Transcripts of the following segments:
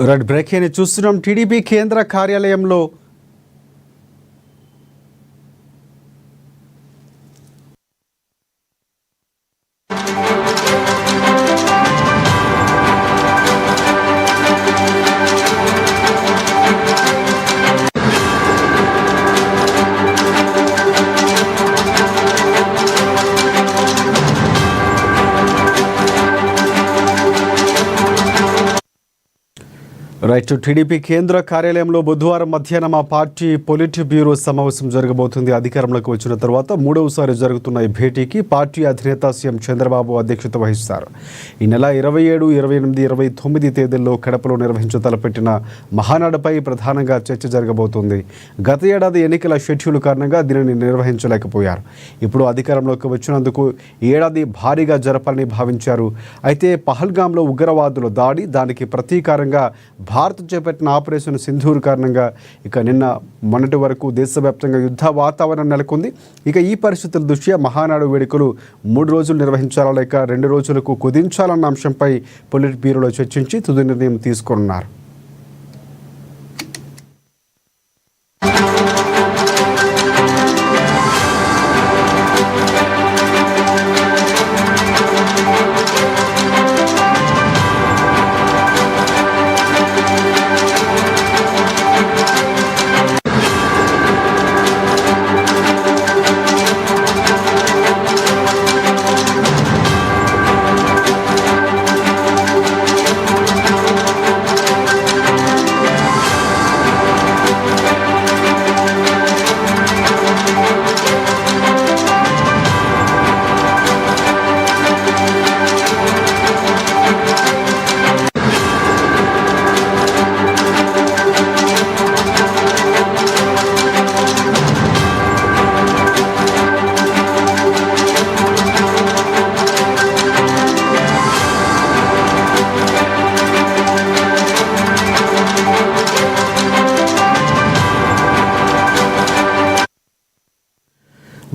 Red break అని చూస్తున్నాం. TDP కేంద్ర కార్యాలయంలో టీడీపీ కేంద్ర కార్యాలయంలో బుధవారం మధ్యాహ్నం ఆ పార్టీ పొలిట్ బ్యూరో సమావేశం జరగబోతుంది. అధికారంలోకి వచ్చిన తర్వాత మూడవసారి జరుగుతున్న ఈ భేటీకి పార్టీ అధినేత సీఎం చంద్రబాబు అధ్యక్షత వహిస్తారు. ఈ నెల 27, 28, 29 తేదీల్లో కడపలో నిర్వహించ తలపెట్టిన మహానాడుపై ప్రధానంగా చర్చ జరగబోతుంది. గత ఏడాది ఎన్నికల షెడ్యూల్ కారణంగా దీనిని నిర్వహించలేకపోయారు. ఇప్పుడు అధికారంలోకి వచ్చినందుకు ఈ ఏడాది భారీగా జరపాలని భావించారు. అయితే పహల్గామ్లో ఉగ్రవాదుల దాడి, దానికి ప్రతీకారంగా భారత్ చేపట్టిన ఆపరేషన్ సింధూర్ కారణంగా నిన్న మొన్నటి వరకు దేశవ్యాప్తంగా యుద్ధ వాతావరణం నెలకొంది. ఈ పరిస్థితుల దృష్ట్యా మహానాడు వేడుకలు 3 రోజులు నిర్వహించాలా లేక 2 రోజులకు కుదించాలన్న అంశంపై పొలిట్ బ్యూరోలో చర్చించి తుది నిర్ణయం తీసుకోనున్నారు.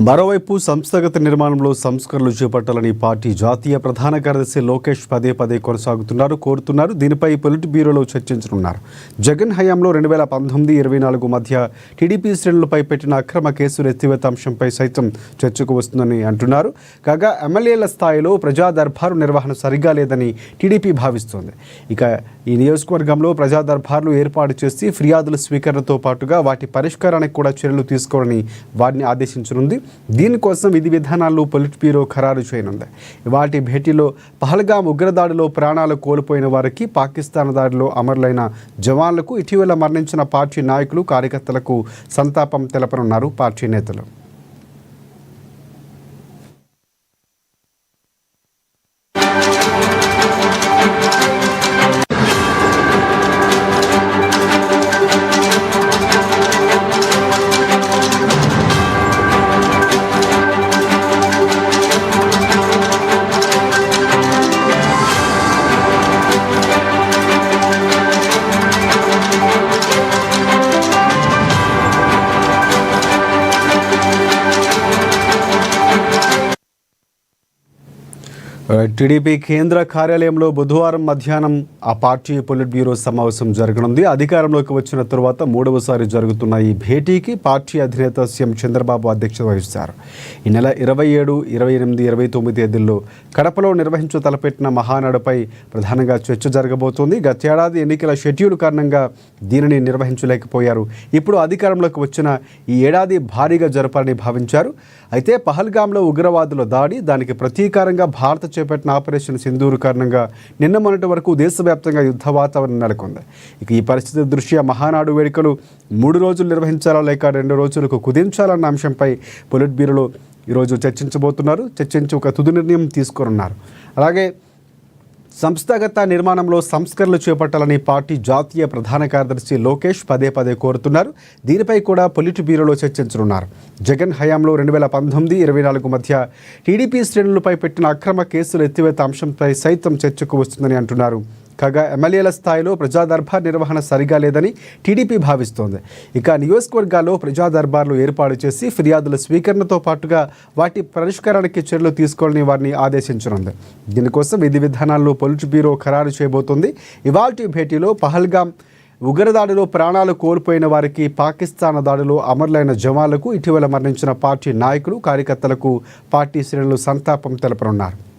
మరోవైపు సంస్థాగత నిర్మాణంలో సంస్కరణలు చేపట్టాలని పార్టీ జాతీయ ప్రధాన కార్యదర్శి లోకేష్ పదే కోరుతున్నారు. దీనిపై పొలిట్ బ్యూరోలో చర్చించనున్నారు. జగన్ హయాంలో 2019-24 మధ్య టీడీపీ శ్రేణులపై పెట్టిన అక్రమ కేసులు ఎత్తివేత అంశంపై సైతం చర్చకు వస్తుందని అంటున్నారు. కాగా ఎమ్మెల్యేల స్థాయిలో ప్రజా దర్బారు నిర్వహణ సరిగా లేదని టీడీపీ భావిస్తోంది. ఈ నియోజకవర్గంలో ప్రజా దర్బార్లు ఏర్పాటు చేసి ఫిర్యాదుల స్వీకరణతో పాటుగా వాటి పరిష్కారానికి కూడా చర్యలు తీసుకోవాలని వారిని ఆదేశించనుంది. దీనికోసం విధి విధానాలు పొలిట్ బ్యూరో ఖరారు చేయనుంది. వాటి భేటీలో పహల్గామ్ ఉగ్రదాడిలో ప్రాణాలు కోల్పోయిన వారికి, పాకిస్తాన్ దాడిలో అమరులైన జవాన్లకు, ఇటీవల మరణించిన పార్టీ నాయకులు, కార్యకర్తలకు సంతాపం తెలపనున్నారు పార్టీ నేతలు. టీడీపీ కేంద్ర కార్యాలయంలో బుధవారం మధ్యాహ్నం ఆ పార్టీ పొలిట్ బ్యూరో సమావేశం జరగనుంది. అధికారంలోకి వచ్చిన తరువాత మూడవసారి జరుగుతున్న ఈ భేటీకి పార్టీ అధినేత సీఎం చంద్రబాబు అధ్యక్షత వహిస్తారు. ఈ నెల 27, 28, 29 తేదీల్లో కడపలో నిర్వహించ తలపెట్టిన మహానాడుపై ప్రధానంగా చర్చ జరగబోతోంది. గతేడాది ఎన్నికల షెడ్యూల్ కారణంగా దీనిని నిర్వహించలేకపోయారు. ఇప్పుడు అధికారంలోకి వచ్చిన ఈ ఏడాది భారీగా జరపాలని భావించారు. అయితే పహల్గామ్లో ఉగ్రవాదుల దాడి, దానికి ప్రతీకారంగా భారత చేపట్టిన ఆపరేషన్ సింధూర్ కారణంగా నిన్న మొన్నటి వరకు దేశవ్యాప్తంగా యుద్ధ వాతావరణం నెలకొంది. ఈ పరిస్థితి దృష్ట్యా మహానాడు వేడుకలు 3 రోజులు నిర్వహించాలా లేక 2 రోజులకు కుదించాలన్న అంశంపై పొలిట్ బ్యూరోలో ఈరోజు చర్చించి ఒక తుది నిర్ణయం తీసుకోనున్నారు. అలాగే సంస్థాగత నిర్మాణంలో సంస్కరణలు చేపట్టాలని పార్టీ జాతీయ ప్రధాన కార్యదర్శి లోకేష్ పదే కోరుతున్నారు. దీనిపై కూడా పొలిట్ బ్యూరోలో చర్చించనున్నారు. జగన్ హయాంలో 2019-24 మధ్య టీడీపీ శ్రేణులపై పెట్టిన అక్రమ కేసులు ఎత్తివేత అంశంపై సైతం చర్చకు వస్తుందని అంటున్నారు. కాగా ఎమ్మెల్యేల స్థాయిలో ప్రజా దర్బార్ నిర్వహణ సరిగా లేదని టీడీపీ భావిస్తోంది. ఇక నియోజకవర్గాల్లో ప్రజా దర్బార్లు ఏర్పాటు చేసి ఫిర్యాదుల స్వీకరణతో పాటుగా వాటి పరిష్కారానికి చర్యలు తీసుకోవాలని వారిని ఆదేశించనుంది. దీనికోసం విధి విధానాల్లో పొలిట్ బ్యూరో ఖరారు చేయబోతోంది. ఇవాల్టి భేటీలో పహల్గాం ఉగ్రదాడిలో ప్రాణాలు కోల్పోయిన వారికి, పాకిస్తాన్ దాడిలో అమరులైన జవాన్లకు, ఇటీవల మరణించిన పార్టీ నాయకులు, కార్యకర్తలకు పార్టీ శ్రేణులు సంతాపం తెలపనున్నారు.